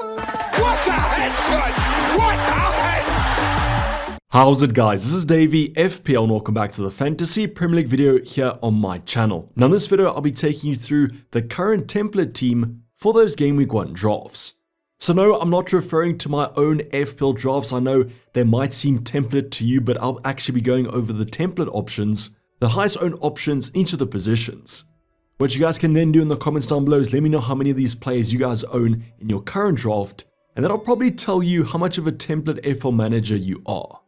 What a headshot! What a head! How's it, guys? This is Dayvy, FPL, and welcome back to the Fantasy Premier League video here on my channel. Now in this video, I'll be taking you through the current template team for those Game Week 1 drafts. So no, I'm not referring to my own FPL drafts. I know they might seem template to you, but I'll actually be going over the template options, the highest owned options in each of the positions. What you guys can then do in the comments down below is let me know how many of these players you guys own in your current draft, and that'll probably tell you how much of a template FPL manager you are.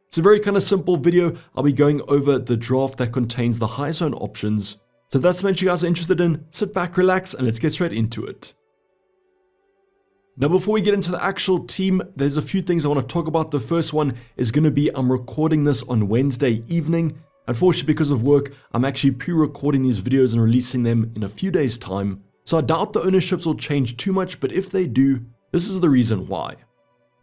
It's a very kind of simple video. I'll be going over the draft that contains the highest owned options. So if that's something you guys are interested in, sit back, relax, and let's get straight into it. Now before we get into the actual team, there's a few things I want to talk about. The first one is going to be I'm recording this on Wednesday evening. Unfortunately, because of work, I'm actually pre-recording these videos and releasing them in a few days' time. So I doubt the ownerships will change too much, but if they do, this is the reason why.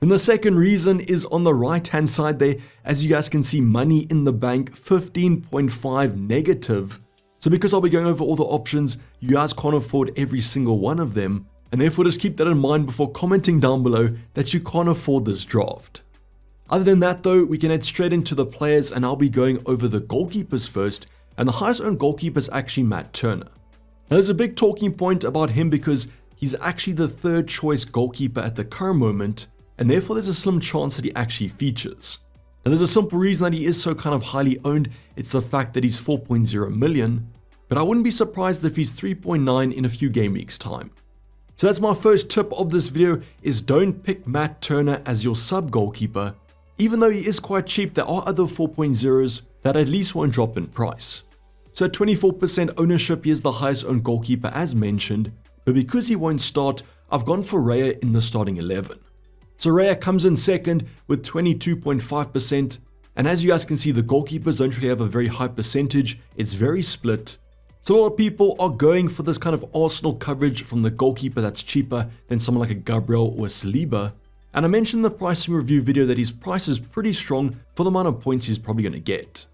And the second reason is on the right-hand side there. As you guys can see, money in the bank, 15.5 negative. So because I'll be going over all the options, you guys can't afford every single one of them. And therefore just keep that in mind before commenting down below that you can't afford this draft. Other than that though, we can head straight into the players, and I'll be going over the goalkeepers first, and the highest owned goalkeeper is actually Matt Turner. Now there's a big talking point about him because he's actually the third choice goalkeeper at the current moment, and therefore there's a slim chance that he actually features. Now there's a simple reason that he is so kind of highly owned. It's the fact that he's 4.0 million, but I wouldn't be surprised if he's 3.9 in a few game weeks time. So that's my first tip of this video, is don't pick Matt Turner as your sub goalkeeper. Even though he is quite cheap, there are other 4.0s that at least won't drop in price. So at 24% ownership, he is the highest owned goalkeeper as mentioned, but because he won't start, I've gone for Raya in the starting 11. So Raya comes in second with 22.5%, and as you guys can see, the goalkeepers don't really have a very high percentage. It's very split. So a lot of people are going for this kind of Arsenal coverage from the goalkeeper that's cheaper than someone like a Gabriel or a Saliba. And I mentioned in the pricing review video that his price is pretty strong for the amount of points he's probably going to get.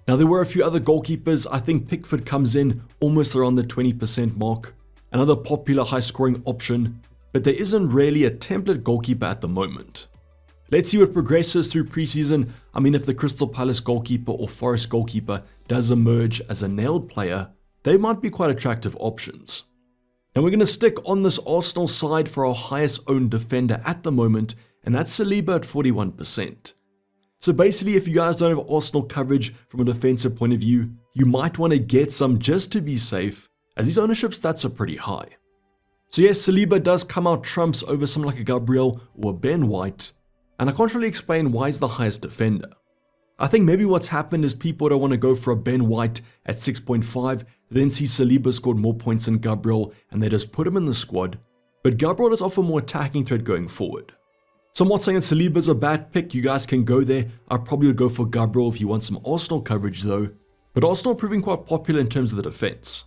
Now there were a few other goalkeepers. I think Pickford comes in almost around the 20% mark. Another popular high scoring option, but there isn't really a template goalkeeper at the moment. Let's see what progresses through preseason. I mean, if the Crystal Palace goalkeeper or Forest goalkeeper does emerge as a nailed player, they might be quite attractive options. Now we're going to stick on this Arsenal side for our highest owned defender at the moment, and that's Saliba at 41%. So basically, if you guys don't have Arsenal coverage from a defensive point of view, you might want to get some just to be safe, as these ownership stats are pretty high. So yes, Saliba does come out trumps over someone like a Gabriel or a Ben White, and I can't really explain why he's the highest defender. I think maybe what's happened is people don't want to go for a Ben White at 6.5, then see Saliba scored more points than Gabriel and they just put him in the squad, but Gabriel does offer more attacking threat going forward. So I'm not saying that Saliba's a bad pick, you guys can go there. I probably would go for Gabriel if you want some Arsenal coverage though, but Arsenal proving quite popular in terms of the defense.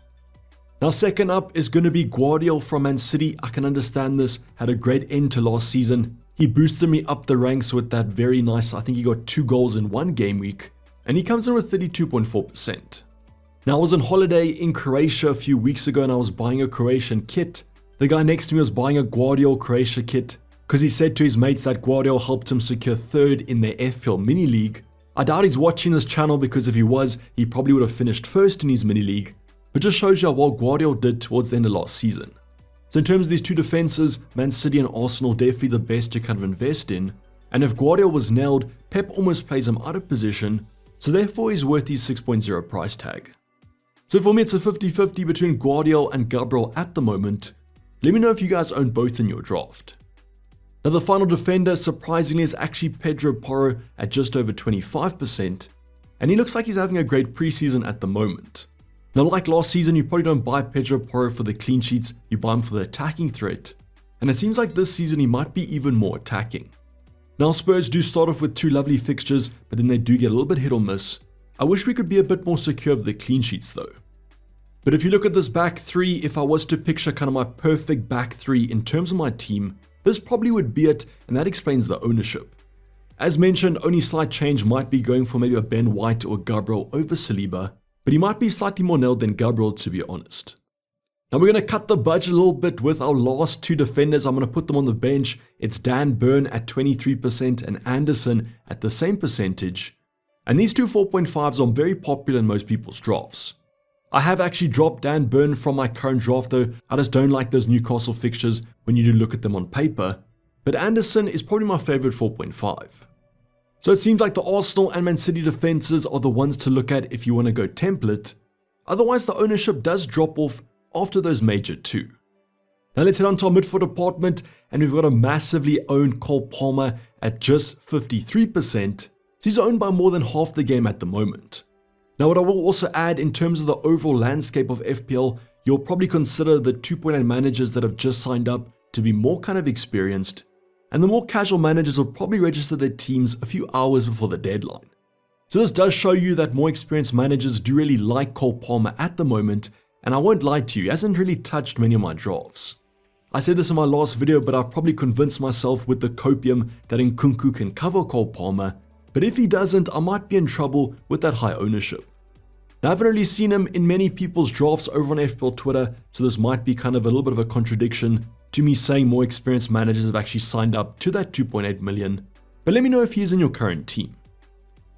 Now second up is going to be Guardiola from Man City. I can understand this, had a great end to last season. He boosted me up the ranks with that very nice, I think he got 2 goals in 1 game week, and he comes in with 32.4%. Now I was on holiday in Croatia a few weeks ago and I was buying a Croatian kit. The guy next to me was buying a Guardiola Croatia kit because he said to his mates that Guardiola helped him secure 3rd in their FPL mini league. I doubt he's watching this channel because if he was, he probably would have finished 1st in his mini league, but just shows you how well Guardiola did towards the end of last season. So in terms of these two defenses, Man City and Arsenal definitely the best to kind of invest in. And if Guardiola was nailed, Pep almost plays him out of position, so therefore he's worth his 6.0 price tag. So for me it's a 50-50 between Guardiola and Gabriel at the moment. Let me know if you guys own both in your draft. Now the final defender surprisingly is actually Pedro Porro at just over 25%, and he looks like he's having a great preseason at the moment. Now like last season, you probably don't buy Pedro Porro for the clean sheets, you buy him for the attacking threat. And it seems like this season he might be even more attacking. Now Spurs do start off with 2 lovely fixtures, but then they do get a little bit hit or miss. I wish we could be a bit more secure with the clean sheets though. But if you look at this back 3, if I was to picture kind of my perfect back 3 in terms of my team, this probably would be it, and that explains the ownership. As mentioned, only slight change might be going for maybe a Ben White or Gabriel over Saliba, but he might be slightly more nailed than Gabriel to be honest. Now we're going to cut the budget a little bit with our last two defenders. I'm going to put them on the bench. It's Dan Burn at 23% and Anderson at the same percentage. And these two 4.5s are very popular in most people's drafts. I have actually dropped Dan Burn from my current draft though. I just don't like those Newcastle fixtures when you do look at them on paper. But Anderson is probably my favorite 4.5. So it seems like the Arsenal and Man City defenses are the ones to look at if you want to go template. Otherwise the ownership does drop off after those major two. Now let's head on to our midfield department, and we've got a massively owned Cole Palmer at just 53%. So he's owned by more than half the game at the moment. Now what I will also add in terms of the overall landscape of FPL, you'll probably consider the 2.9 managers that have just signed up to be more kind of experienced, and the more casual managers will probably register their teams a few hours before the deadline. So this does show you that more experienced managers do really like Cole Palmer at the moment, and I won't lie to you, he hasn't really touched many of my drafts. I said this in my last video, but I've probably convinced myself with the copium that Nkunku can cover Cole Palmer, but if he doesn't, I might be in trouble with that high ownership. Now I haven't really seen him in many people's drafts over on FPL Twitter, so this might be kind of a little bit of a contradiction to me saying more experienced managers have actually signed up to that 2.8 million, but let me know if he is in your current team.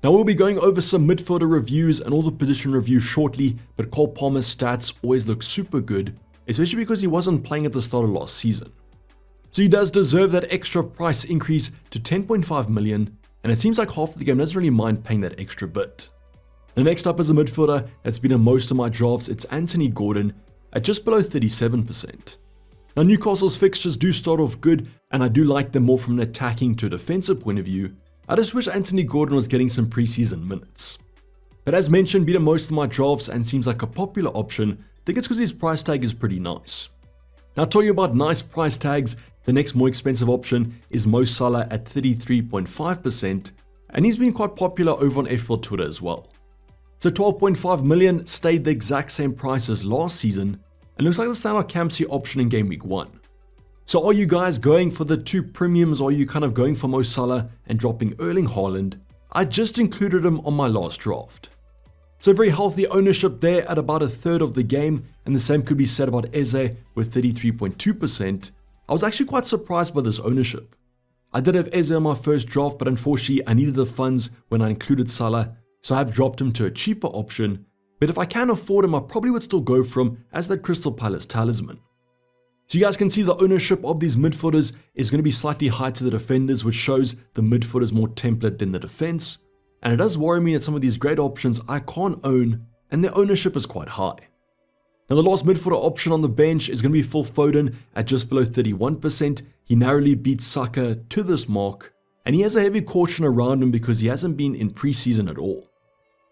Now we'll be going over some midfielder reviews and all the position reviews shortly, but Cole Palmer's stats always look super good, especially because he wasn't playing at the start of last season. So he does deserve that extra price increase to 10.5 million, and it seems like half of the game doesn't really mind paying that extra bit. The next up is a midfielder that's been in most of my drafts. It's Anthony Gordon at just below 37%. Now Newcastle's fixtures do start off good, and I do like them more from an attacking to a defensive point of view. I just wish Anthony Gordon was getting some preseason minutes. But as mentioned, beat in most of my drafts and seems like a popular option. I think it's because his price tag is pretty nice. Now talking about nice price tags, the next more expensive option is Mo Salah at 33.5%, and he's been quite popular over on FPL Twitter as well. So 12.5 million stayed the exact same price as last season, and looks like the standout captaincy option in Game Week 1. So are you guys going for the two premiums, or are you kind of going for Mo Salah and dropping Erling Haaland? I just included him on my last draft. So very healthy ownership there at about a third of the game, and the same could be said about Eze with 33.2%. I was actually quite surprised by this ownership. I did have Eze on my first draft, but unfortunately I needed the funds when I included Salah, so I have dropped him to a cheaper option. But if I can afford him, I probably would still go for him as that Crystal Palace talisman. So you guys can see the ownership of these midfielders is going to be slightly higher to the defenders, which shows the midfielders more template than the defense. And it does worry me that some of these great options I can't own, and their ownership is quite high. Now the last midfielder option on the bench is going to be Phil Foden at just below 31%. He narrowly beats Saka to this mark, and he has a heavy caution around him because he hasn't been in preseason at all.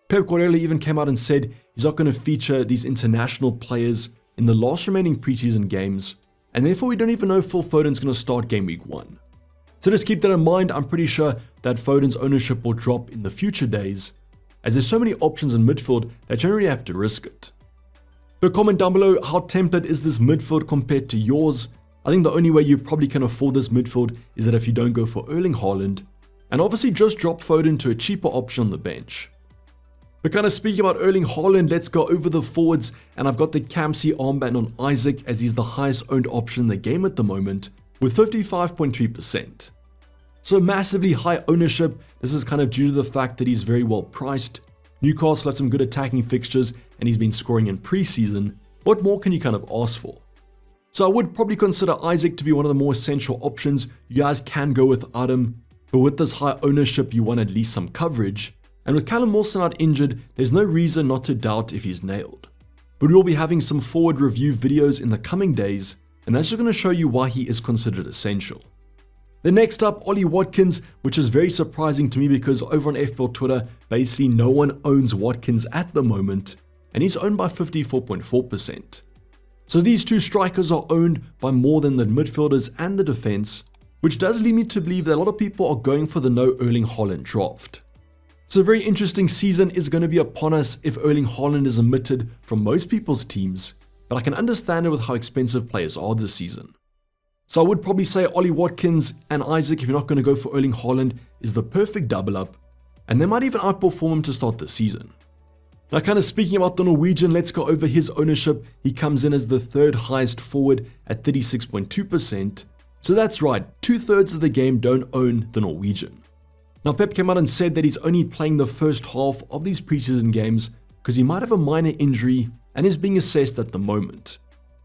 Pep Guardiola even came out and said he's not going to feature these international players in the last remaining preseason games, and therefore we don't even know if Phil Foden's going to start Game Week 1. So just keep that in mind. I'm pretty sure that Foden's ownership will drop in the future days, as there's so many options in midfield that you don't really have to risk it. But comment down below, how template is this midfield compared to yours? I think the only way you probably can afford this midfield is that if you don't go for Erling Haaland, and obviously just drop Foden to a cheaper option on the bench. But kind of speaking about Erling Haaland, let's go over the forwards, and I've got the Kamsi armband on Isaac as he's the highest owned option in the game at the moment with 55.3%. So massively high ownership. This is kind of due to the fact that he's very well priced. Newcastle had some good attacking fixtures and he's been scoring in preseason. What more can you kind of ask for? So I would probably consider Isaac to be one of the more essential options. You guys can go with Adam, but with this high ownership you want at least some coverage. And with Callum Wilson out injured, there's no reason not to doubt if he's nailed. But we will be having some forward review videos in the coming days, and that's just going to show you why he is considered essential. Then next up, Ollie Watkins, which is very surprising to me because over on FPL Twitter, basically no one owns Watkins at the moment, and he's owned by 54.4%. So these two strikers are owned by more than the midfielders and the defense, which does lead me to believe that a lot of people are going for the no Erling Haaland draft. So a very interesting season is going to be upon us if Erling Haaland is omitted from most people's teams, but I can understand it with how expensive players are this season. So I would probably say Ollie Watkins and Isaac, if you're not going to go for Erling Haaland, is the perfect double up, and they might even outperform him to start the season. Now kind of speaking about the Norwegian, let's go over his ownership. He comes in as the third highest forward at 36.2%. So that's right, 2/3 of the game don't own the Norwegian. Now Pep came out and said that he's only playing the first half of these preseason games because he might have a minor injury and is being assessed at the moment.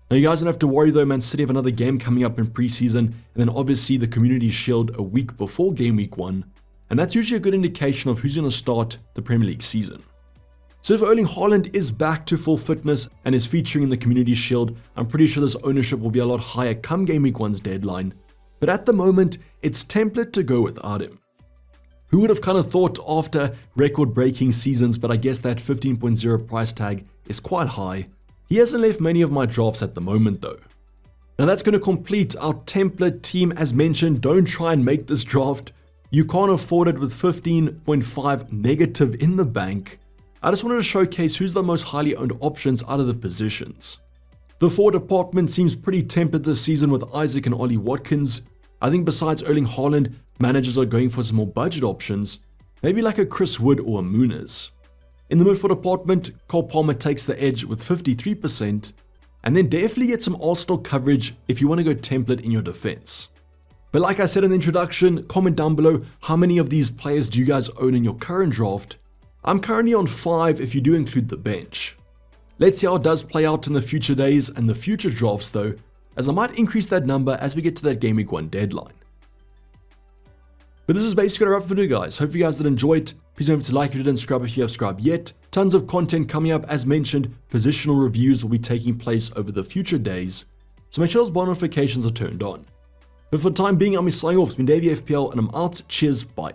Now you guys don't have to worry though, Man City have another game coming up in preseason, and then obviously the Community Shield a week before game week 1, and that's usually a good indication of who's going to start the Premier League season. So if Erling Haaland is back to full fitness and is featuring in the Community Shield, I'm pretty sure this ownership will be a lot higher come game week 1's deadline, but at the moment it's template to go without him. Who would have kind of thought after record-breaking seasons, but I guess that 15.0 price tag is quite high. He hasn't left many of my drafts at the moment though. Now that's going to complete our template team. As mentioned, don't try and make this draft. You can't afford it with 15.5 negative in the bank. I just wanted to showcase who's the most highly owned options out of the positions. The forward department seems pretty tempered this season with Isaac and Ollie Watkins. I think besides Erling Haaland, managers are going for some more budget options, maybe like a Chris Wood or a Muniz. In the midfield department, Cole Palmer takes the edge with 53%, and then definitely get some Arsenal coverage if you want to go template in your defense. But like I said in the introduction, comment down below how many of these players do you guys own in your current draft. I'm currently on 5 if you do include the bench. Let's see how it does play out in the future days and the future drafts though, as I might increase that number as we get to that game week 1 deadline. But this is basically a wrap for the video guys. Hope you guys did enjoy it. Please don't forget to like if you didn't subscribe if you have subscribed yet. Tons of content coming up. As mentioned, positional reviews will be taking place over the future days, so make sure those bell notifications are turned on. But for the time being, I'm signing off. It's been Dayvy FPL and I'm out. Cheers, bye.